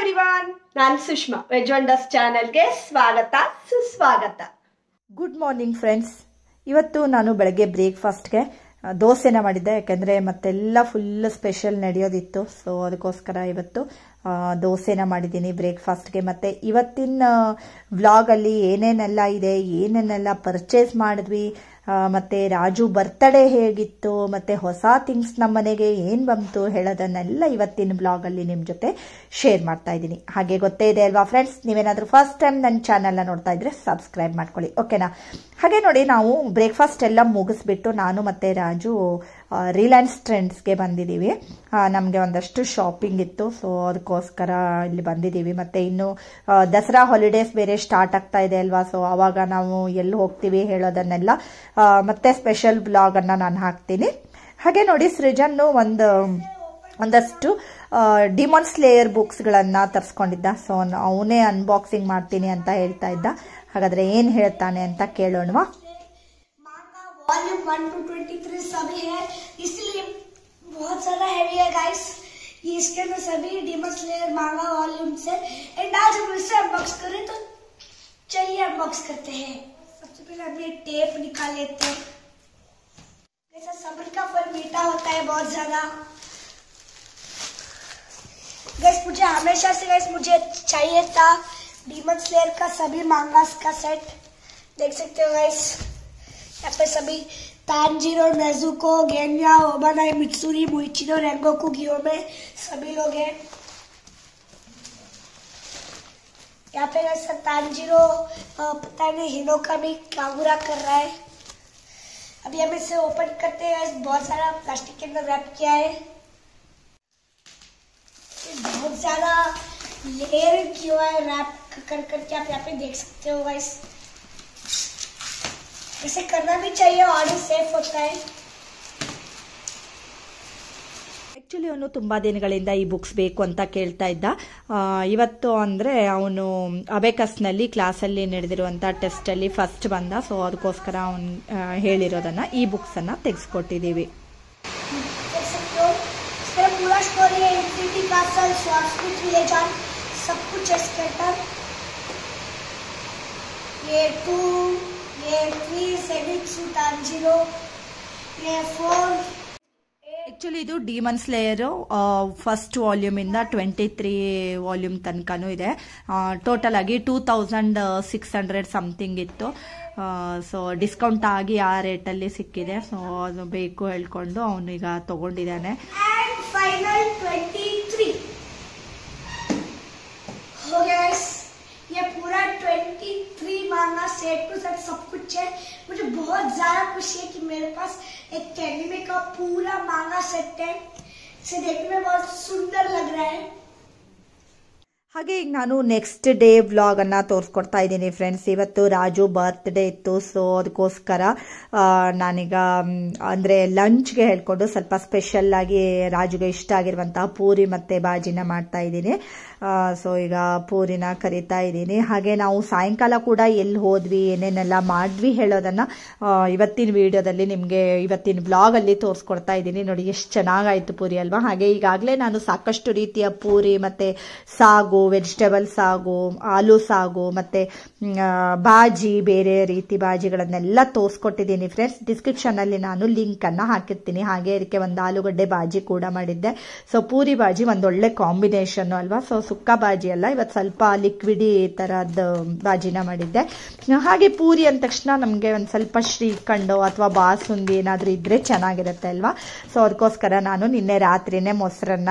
Everyone, ನಾನು Sushma. Veg wonders ಚಾನೆಲ್ಗೆ ಸ್ವಾಗತ ಸುಸ್ವಾಗತ. Good morning friends. ಇವತ್ತು ನಾನು ಬೆಳಗ್ಗೆ ಬ್ರೇಕ್ಫಾಸ್ಟ್ಗೆ ದೋಸೆನ ಮಾಡಿದ್ದೆ, ಯಾಕೆಂದರೆ ಮತ್ತೆಲ್ಲ ಫುಲ್ ಸ್ಪೆಷಲ್ ನಡೆಯೋದಿತ್ತು. ಸೊ ಅದಕ್ಕೋಸ್ಕರ ಇವತ್ತು ದೋಸೆನ ಮಾಡಿದ್ದೀನಿ ಬ್ರೇಕ್ಫಾಸ್ಟ್ಗೆ. ಮತ್ತು ಇವತ್ತಿನ ವ್ಲಾಗಲ್ಲಿ ಏನೇನೆಲ್ಲ ಇದೆ, ಏನೇನೆಲ್ಲ ಪರ್ಚೇಸ್ ಮಾಡಿದ್ವಿ, ಮತ್ತು ರಾಜು ಬರ್ತ್ಡೇ ಹೇಗಿತ್ತು, ಮತ್ತು ಹೊಸ ಥಿಂಗ್ಸ್ ನಮ್ಮ ಮನೆಗೆ ಏನು ಬಂತು ಹೇಳೋದನ್ನೆಲ್ಲ ಇವತ್ತಿನ ಬ್ಲಾಗಲ್ಲಿ ನಿಮ್ಮ ಜೊತೆ ಶೇರ್ ಮಾಡ್ತಾ ಇದ್ದೀನಿ. ಹಾಗೆ ಗೊತ್ತೇ ಇದೆ ಅಲ್ವಾ ಫ್ರೆಂಡ್ಸ್, ನೀವೇನಾದರೂ ಫಸ್ಟ್ ಟೈಮ್ ನನ್ನ ಚಾನಲ್ನ ನೋಡ್ತಾ ಇದ್ರೆ ಸಬ್ಸ್ಕ್ರೈಬ್ ಮಾಡ್ಕೊಳ್ಳಿ, ಓಕೆನಾ. ಹಾಗೆ ನೋಡಿ, ನಾವು ಬ್ರೇಕ್ಫಾಸ್ಟ್ ಎಲ್ಲ ಮುಗಿಸ್ಬಿಟ್ಟು ನಾನು ಮತ್ತು ರಾಜು ರಿಲಯನ್ಸ್ ಟ್ರೆಂಡ್ಸ್ಗೆ ಬಂದಿದ್ದೀವಿ. ನಮಗೆ ಒಂದಷ್ಟು ಶಾಪಿಂಗ್ ಇತ್ತು, ಸೊ ಅದಕ್ಕೋಸ್ಕರ ಇಲ್ಲಿ ಬಂದಿದ್ದೀವಿ. ಮತ್ತು ಇನ್ನು ದಸರಾ ಹಾಲಿಡೇಸ್ ಬೇರೆ ಸ್ಟಾರ್ಟ್ ಆಗ್ತಾ ಇದೆ ಅಲ್ವಾ, ಸೊ ಆವಾಗ ನಾವು ಎಲ್ಲಿ ಹೋಗ್ತೀವಿ ಹೇಳೋದನ್ನೆಲ್ಲ ಮತ್ತೆ ಸ್ಪೆಷಲ್ ಬ್ಲಾಗನ್ನು ನಾನು ಹಾಕ್ತೀನಿ. ಹಾಗೆ ನೋಡಿ, ಸೃಜನ್ನು ಒಂದಷ್ಟು ಡಿಮಾನ್ ಸ್ಲೇಯರ್ ಬುಕ್ಸ್ಗಳನ್ನು ತರಿಸ್ಕೊಂಡಿದ್ದ. ಸೊ ಅವನೇ ಅನ್ಬಾಕ್ಸಿಂಗ್ ಮಾಡ್ತೀನಿ ಅಂತ ಹೇಳ್ತಾ ಇದ್ದ. ಹಾಗಾದರೆ ಏನು ಹೇಳ್ತಾನೆ ಅಂತ ಕೇಳೋಣವಾ. वॉल्यूम 1 to 23 सभी है, इसलिए बहुत सारा हैवी है गाइस. ये इसके अंदर सभी डीमन स्लेयर मांगा वॉल्यूम से. एंड आज हम इसे अनबॉक्स करें, तो चलिए अनबॉक्स करते हैं. सबसे पहले हम ये टेप निकाल लेते हैं. जैसा सब्र का फल मीठा होता है बहुत ज्यादा. गाइस मुझे हमेशा से मुझे चाहिए था डीमन स्लेयर का सभी मांगास का सेट. देख सकते हो गाइस, यहाँ पे सभी तानजीरो, नेजुको, गेन्या, ओबानाई, मित्सुरी, मुइचिनो, रेंगोकू, गियोमे सभी लोग हैं. यहाँ पे ऐसा तानजीरो पता नहीं हिनो का भी कागुरा कर रहा है. अभी हम इसे ओपन करते हैं. बहुत सारा प्लास्टिक के अंदर रैप किया है, बहुत ज्यादा लेयर किया हुआ है रैप करके. आप यहाँ पे देख सकते हो गाइस, इसे करना भी चाहिए और ही सेफ होता है. ಆ್ಯಕ್ಚುಲಿ ಅವನು ತುಂಬ ದಿನಗಳಿಂದ ಈ ಬುಕ್ಸ್ ಬೇಕು ಅಂತ ಕೇಳ್ತಾ ಇದ್ದ. ಇವತ್ತು ಅಂದರೆ ಅವನು ಅಬೇಕಸ್ನಲ್ಲಿ ಕ್ಲಾಸಲ್ಲಿ ನಡೆದಿರುವಂಥ ಟೆಸ್ಟಲ್ಲಿ ಫಸ್ಟ್ ಬಂದ. ಸೊ ಅದಕ್ಕೋಸ್ಕರ ಅವನು ಹೇಳಿರೋದನ್ನು ಈ ಬುಕ್ಸನ್ನು ತೆಗೆಸ್ಕೊಟ್ಟಿದ್ದೀವಿ. पूरा स्टोरी है, इन्फिनिटी कासल, स्वास्पिट विलेजन, सब कुछ एस्केटर. ये 2, ये 3, सेनिक्सु, तांजिरो, ये 4. ಆ್ಯಕ್ಚುಲಿ ಇದು ಡಿಮನ್ ಸ್ಲೇಯರು ಫಸ್ಟ್ ವಾಲ್ಯೂಮಿಂದ 23 ವಾಲ್ಯೂಮ್ ತನಕನೂ ಇದೆ. ಟೋಟಲ್ ಆಗಿ 2600 ಸಮಥಿಂಗ್ ಇತ್ತು. ಸೊ ಡಿಸ್ಕೌಂಟ್ ಆಗಿ ಆ ರೇಟಲ್ಲಿ ಸಿಕ್ಕಿದೆ. ಸೊ ಅದು ಬೇಕು ಹೇಳ್ಕೊಂಡು ಅವನೀಗ ತಗೊಂಡಿದ್ದಾನೆ. फाइनल 23 हो गया गाइस. ये पूरा 23 मांगा सेट टू सेट सब कुछ है. मुझे बहुत ज्यादा खुशी है कि मेरे पास एक कैनिमे का पूरा मांगा सेट है. इसे देखने में बहुत सुंदर लग रहा है. ಹಾಗೆ ಈಗ ನಾನು ನೆಕ್ಸ್ಟ್ ಡೇ ವ್ಲಾಗನ್ನು ತೋರಿಸ್ಕೊಡ್ತಾ ಇದ್ದೀನಿ ಫ್ರೆಂಡ್ಸ್. ಇವತ್ತು ರಾಜು ಬರ್ತ್ಡೇ ಇತ್ತು, ಸೊ ಅದಕ್ಕೋಸ್ಕರ ನಾನೀಗ ಅಂದರೆ ಲಂಚ್ಗೆ ಹೇಳ್ಕೊಂಡು ಸ್ವಲ್ಪ ಸ್ಪೆಷಲ್ಲಾಗಿ ರಾಜುಗೆ ಇಷ್ಟ ಆಗಿರುವಂತಹ ಪೂರಿ ಮತ್ತು ಬಾಜಿನ ಮಾಡ್ತಾ ಇದ್ದೀನಿ. ಸೊ ಈಗ ಪೂರಿನ ಕರಿತಾ ಇದ್ದೀನಿ. ಹಾಗೆ ನಾವು ಸಾಯಂಕಾಲ ಕೂಡ ಎಲ್ಲಿ ಹೋದ್ವಿ, ಏನೇನೆಲ್ಲ ಮಾಡಿದ್ವಿ ಹೇಳೋದನ್ನು ಇವತ್ತಿನ ವಿಡಿಯೋದಲ್ಲಿ ನಿಮಗೆ ಇವತ್ತಿನ ವ್ಲಾಗಲ್ಲಿ ತೋರಿಸ್ಕೊಡ್ತಾ ಇದ್ದೀನಿ. ನೋಡಿ ಎಷ್ಟು ಚೆನ್ನಾಗಾಯಿತು ಪೂರಿ ಅಲ್ವಾ. ಹಾಗೆ ಈಗಾಗಲೇ ನಾನು ಸಾಕಷ್ಟು ರೀತಿಯ ಪೂರಿ ಮತ್ತು ಸಾಗು, ವೆಜಿಟೇಬಲ್ ಸಾಗು, ಆಲೂ ಸಾಗು ಮತ್ತು ಬಾಜಿ, ಬೇರೆ ರೀತಿ ಬಾಜಿಗಳನ್ನೆಲ್ಲ ತೋರಿಸ್ಕೊಟ್ಟಿದ್ದೀನಿ ಫ್ರೆಂಡ್ಸ್. ಡಿಸ್ಕ್ರಿಪ್ಷನಲ್ಲಿ ನಾನು ಲಿಂಕನ್ನು ಹಾಕಿರ್ತೀನಿ. ಹಾಗೆ ಇದಕ್ಕೆ ಒಂದು ಆಲೂಗಡ್ಡೆ ಬಾಜಿ ಕೂಡ ಮಾಡಿದ್ದೆ. ಸೊ ಪೂರಿ ಬಾಜಿ ಒಂದೊಳ್ಳೆ ಕಾಂಬಿನೇಷನ್ ಅಲ್ವಾ. ಸೊ ಸುಕ್ಕ ಬಾಜಿ ಅಲ್ಲ, ಇವತ್ತು ಸ್ವಲ್ಪ ಲಿಕ್ವಿಡಿ ಥರದ ಬಾಜಿನ ಮಾಡಿದ್ದೆ. ಹಾಗೆ ಪೂರಿ ಅಂದ ತಕ್ಷಣ ನಮಗೆ ಒಂದು ಸ್ವಲ್ಪ ಶ್ರೀಖಂಡು ಅಥವಾ ಬಾಸುಂದಿ ಏನಾದರೂ ಇದ್ದರೆ ಚೆನ್ನಾಗಿರುತ್ತೆ ಅಲ್ವಾ. ಸೊ ಅದಕ್ಕೋಸ್ಕರ ನಾನು ನಿನ್ನೆ ರಾತ್ರಿನೇ ಮೊಸರನ್ನ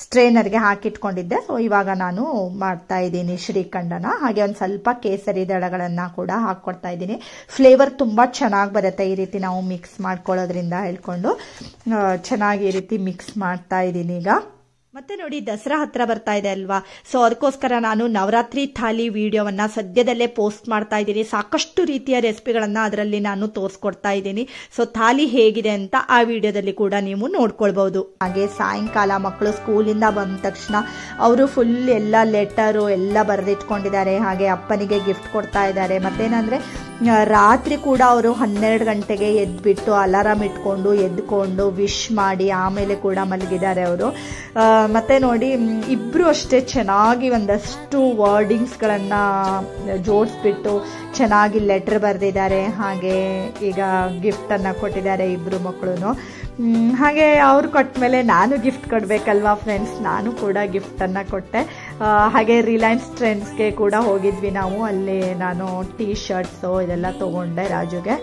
ಸ್ಟ್ರೇನರ್ಗೆ ಹಾಕಿಟ್ಕೊಂಡಿದ್ದೆ. ಸೊ ಇವಾಗ ನಾನು ಮಾಡ್ತಾ ಇದ್ದೀನಿ ಶ್ರೀಖಂಡನ. ಹಾಗೆ ಒಂದು ಸ್ವಲ್ಪ ಕೇಸರಿ ದಳಗಳನ್ನು ಕೂಡ ಹಾಕ್ಕೊಡ್ತಾ ಇದ್ದೀನಿ. ಫ್ಲೇವರ್ ತುಂಬ ಚೆನ್ನಾಗಿ ಬರುತ್ತೆ ಈ ರೀತಿ ನಾವು ಮಿಕ್ಸ್ ಮಾಡ್ಕೊಳ್ಳೋದ್ರಿಂದ ಹೇಳ್ಕೊಂಡು ಚೆನ್ನಾಗಿ ಈ ರೀತಿ ಮಿಕ್ಸ್ ಮಾಡ್ತಾ ಇದ್ದೀನಿ ಈಗ. ಮತ್ತೆ ನೋಡಿ, ದಸರಾ ಹತ್ರ ಬರ್ತಾ ಇದೆ ಅಲ್ವಾ. ಸೊ ಅದಕ್ಕೋಸ್ಕರ ನಾನು ನವರಾತ್ರಿ ಥಾಲಿ ವಿಡಿಯೋವನ್ನ ಸದ್ಯದಲ್ಲೇ ಪೋಸ್ಟ್ ಮಾಡ್ತಾ ಇದ್ದೀನಿ. ಸಾಕಷ್ಟು ರೀತಿಯ ರೆಸಿಪಿಗಳನ್ನ ಅದರಲ್ಲಿ ನಾನು ತೋರಿಸ್ಕೊಡ್ತಾ ಇದ್ದೀನಿ. ಸೊ ಥಾಲಿ ಹೇಗಿದೆ ಅಂತ ಆ ವಿಡಿಯೋದಲ್ಲಿ ಕೂಡ ನೀವು ನೋಡ್ಕೊಳ್ಬಹುದು. ಹಾಗೆ ಸಾಯಂಕಾಲ ಮಕ್ಕಳು ಸ್ಕೂಲಿಂದ ಬಂದ ತಕ್ಷಣ ಅವರು ಫುಲ್ ಎಲ್ಲ ಲೆಟರು ಎಲ್ಲ ಬರೆದಿಟ್ಕೊಂಡಿದ್ದಾರೆ. ಹಾಗೆ ಅಪ್ಪನಿಗೆ ಗಿಫ್ಟ್ ಕೊಡ್ತಾ ಇದ್ದಾರೆ. ಮತ್ತೇನಂದ್ರೆ ರಾತ್ರಿ ಕೂಡ ಅವರು 12 ಗಂಟೆಗೆ ಎದ್ಬಿಟ್ಟು ಅಲಾರಾಮ್ ಇಟ್ಕೊಂಡು ಎದ್ಕೊಂಡು ವಿಶ್ ಮಾಡಿ ಆಮೇಲೆ ಕೂಡ ಮಲಗಿದ್ದಾರೆ ಅವರು. ಮತ್ತೆ ನೋಡಿ ಇಬ್ರು ಅಷ್ಟೇ ಚೆನ್ನಾಗಿ ಒಂದಷ್ಟು ವರ್ಡಿಂಗ್ಸ್ಗಳನ್ನ ಜೋಡಿಸ್ಬಿಟ್ಟು ಚೆನ್ನಾಗಿ ಲೆಟರ್ ಬರೆದಿದ್ದಾರೆ. ಹಾಗೆ ಈಗ ಗಿಫ್ಟನ್ನು ಕೊಟ್ಟಿದ್ದಾರೆ ಇಬ್ರು ಮಕ್ಕಳು. ಹಾಗೆ ಅವ್ರು ಕೊಟ್ಟ ಮೇಲೆ ನಾನು ಗಿಫ್ಟ್ ಕೊಡಬೇಕಲ್ವಾ ಫ್ರೆಂಡ್ಸ್, ನಾನು ಕೂಡ ಗಿಫ್ಟನ್ನು ಕೊಟ್ಟೆ. ಹಾಗೆ ರಿಲಯನ್ಸ್ ಟ್ರೆಂಡ್ಸ್ಗೆ ಕೂಡ ಹೋಗಿದ್ವಿ ನಾವು, ಅಲ್ಲಿ ನಾನು ಟೀ ಶರ್ಟ್ಸು ಇದೆಲ್ಲ ತೊಗೊಂಡೆ ರಾಜುಗೆ.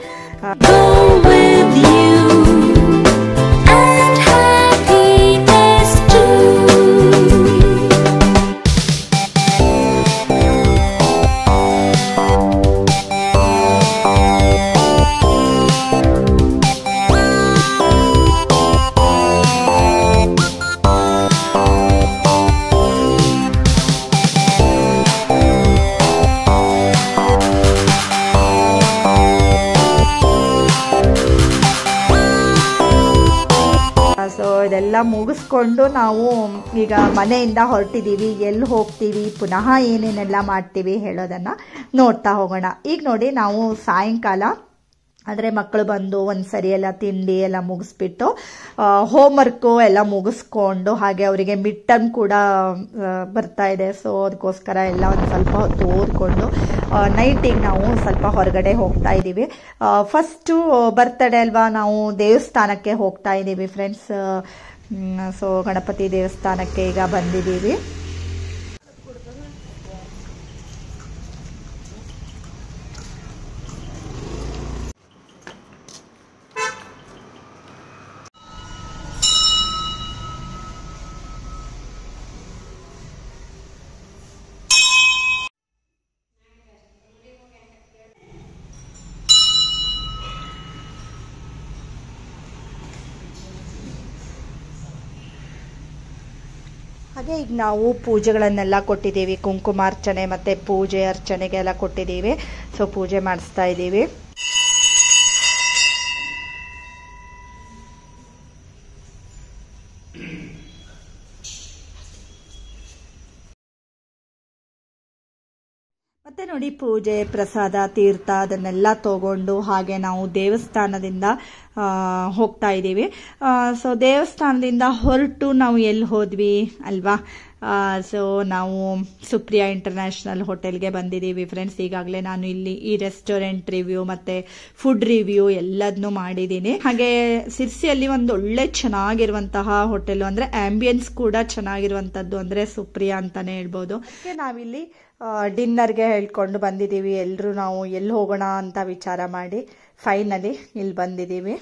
ಇದೆಲ್ಲ ಮುಗಿಸ್ಕೊಂಡು ನಾವು ಈಗ ಮನೆಯಿಂದ ಹೊರಟಿದ್ದೀವಿ. ಎಲ್ಲಿ ಹೋಗ್ತೀವಿ, ಪುನಃ ಏನೇನೆಲ್ಲ ಮಾಡ್ತೀವಿ ಹೇಳೋದನ್ನು ನೋಡ್ತಾ ಹೋಗೋಣ. ಈಗ ನೋಡಿ ನಾವು ಸಾಯಂಕಾಲ ಅಂದರೆ ಮಕ್ಕಳು ಬಂದು ಒಂದು ಸರಿ ಎಲ್ಲ ತಿಂಡಿ ಎಲ್ಲ ಮುಗಿಸ್ಬಿಟ್ಟು ಹೋಮ್ವರ್ಕು ಎಲ್ಲ ಮುಗಿಸ್ಕೊಂಡು, ಹಾಗೆ ಅವರಿಗೆ ಮಿಡ್ ಟರ್ಮ್ ಕೂಡ ಬರ್ತಾ ಇದೆ. ಸೊ ಅದಕ್ಕೋಸ್ಕರ ಎಲ್ಲ ಒಂದು ಸ್ವಲ್ಪ ಹೊತ್ತು ಓದ್ಕೊಂಡು ನೈಟಿಗೆ ನಾವು ಸ್ವಲ್ಪ ಹೊರಗಡೆ ಹೋಗ್ತಾ ಇದ್ದೀವಿ. ಫಸ್ಟು ಬರ್ತಡೇ ಅಲ್ವಾ, ನಾವು ದೇವಸ್ಥಾನಕ್ಕೆ ಹೋಗ್ತಾ ಇದ್ದೀವಿ ಫ್ರೆಂಡ್ಸ್. ಸೊ ಗಣಪತಿ ದೇವಸ್ಥಾನಕ್ಕೆ ಈಗ ಬಂದಿದ್ದೀವಿ. ಹಾಗೆ ಈಗ ನಾವು ಪೂಜೆಗಳನ್ನೆಲ್ಲ ಕೊಟ್ಟಿದ್ದೀವಿ, ಕುಂಕುಮಾರ್ಚನೆ ಮತ್ತು ಪೂಜೆ ಅರ್ಚನೆಗೆಲ್ಲ ಕೊಟ್ಟಿದ್ದೀವಿ. ಸೊ ಪೂಜೆ ಮಾಡಿಸ್ತಾ ಇದ್ದೀವಿ. ಮತ್ತೆ ನೋಡಿ ಪೂಜೆ, ಪ್ರಸಾದ, ತೀರ್ಥ ಅದನ್ನೆಲ್ಲ ತಗೊಂಡು ಹಾಗೆ ನಾವು ದೇವಸ್ಥಾನದಿಂದ ಹೋಗ್ತಾ ಇದ್ದೀವಿ. ಸೊ ದೇವಸ್ಥಾನದಿಂದ ಹೊರಟು ನಾವು ಎಲ್ಲಿ ಹೋದ್ವಿ ಅಲ್ವಾ, ಸೊ ನಾವು ಸುಪ್ರಿಯಾ ಇಂಟರ್ನ್ಯಾಷನಲ್ ಹೋಟೆಲ್ಗೆ ಬಂದಿದ್ದೀವಿ ಫ್ರೆಂಡ್ಸ್. ಈಗಾಗಲೇ ನಾನು ಇಲ್ಲಿ ಈ ರೆಸ್ಟೋರೆಂಟ್ ರಿವ್ಯೂ ಮತ್ತು ಫುಡ್ ರಿವ್ಯೂ ಎಲ್ಲದನ್ನೂ ಮಾಡಿದ್ದೀನಿ. ಹಾಗೆ ಸಿರ್ಸಿಯಲ್ಲಿ ಒಂದು ಒಳ್ಳೆ ಚೆನ್ನಾಗಿರುವಂತಹ ಹೋಟೆಲು, ಅಂದರೆ ಆಂಬಿಯನ್ಸ್ ಕೂಡ ಚೆನ್ನಾಗಿರುವಂಥದ್ದು ಅಂದರೆ ಸುಪ್ರಿಯಾ ಅಂತಲೇ ಹೇಳ್ಬೋದು. ನಾವಿಲ್ಲಿ ಡಿನ್ನರ್ಗೆ ಹೇಳ್ಕೊಂಡು ಬಂದಿದ್ದೀವಿ. ಎಲ್ಲರೂ ನಾವು ಎಲ್ಲಿ ಹೋಗೋಣ ಅಂತ ವಿಚಾರ ಮಾಡಿ ಫೈನಲಿ ಇಲ್ಲಿ ಬಂದಿದ್ದೀವಿ.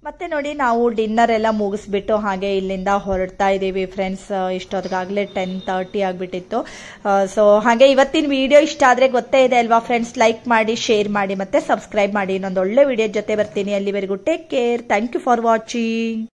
ಮತ್ತೆ ನೋಡಿ ನಾವು ಡಿನ್ನರ್ ಎಲ್ಲ ಮುಗಿಸ್ಬಿಟ್ಟು ಹಾಗೆ ಇಲ್ಲಿಂದ ಹೊರಡ್ತಾ ಇದ್ದೀವಿ ಫ್ರೆಂಡ್ಸ್. ಇಷ್ಟೊತ್ತಿಗಾಗಲೇ 10:30 ಆಗಿಬಿಟ್ಟಿತ್ತು. ಸೊ ಹಾಗೆ ಇವತ್ತಿನ ವಿಡಿಯೋ ಇಷ್ಟ ಆದರೆ ಗೊತ್ತೇ ಇದೆ ಅಲ್ವಾ ಫ್ರೆಂಡ್ಸ್, ಲೈಕ್ ಮಾಡಿ, ಶೇರ್ ಮಾಡಿ ಮತ್ತೆ ಸಬ್ಸ್ಕ್ರೈಬ್ ಮಾಡಿ. ಇನ್ನೊಂದು ಒಳ್ಳೆ ವಿಡಿಯೋ ಜೊತೆ ಬರ್ತೀನಿ. ಅಲ್ಲಿವರೆಗೂ take care. Thank you for watching.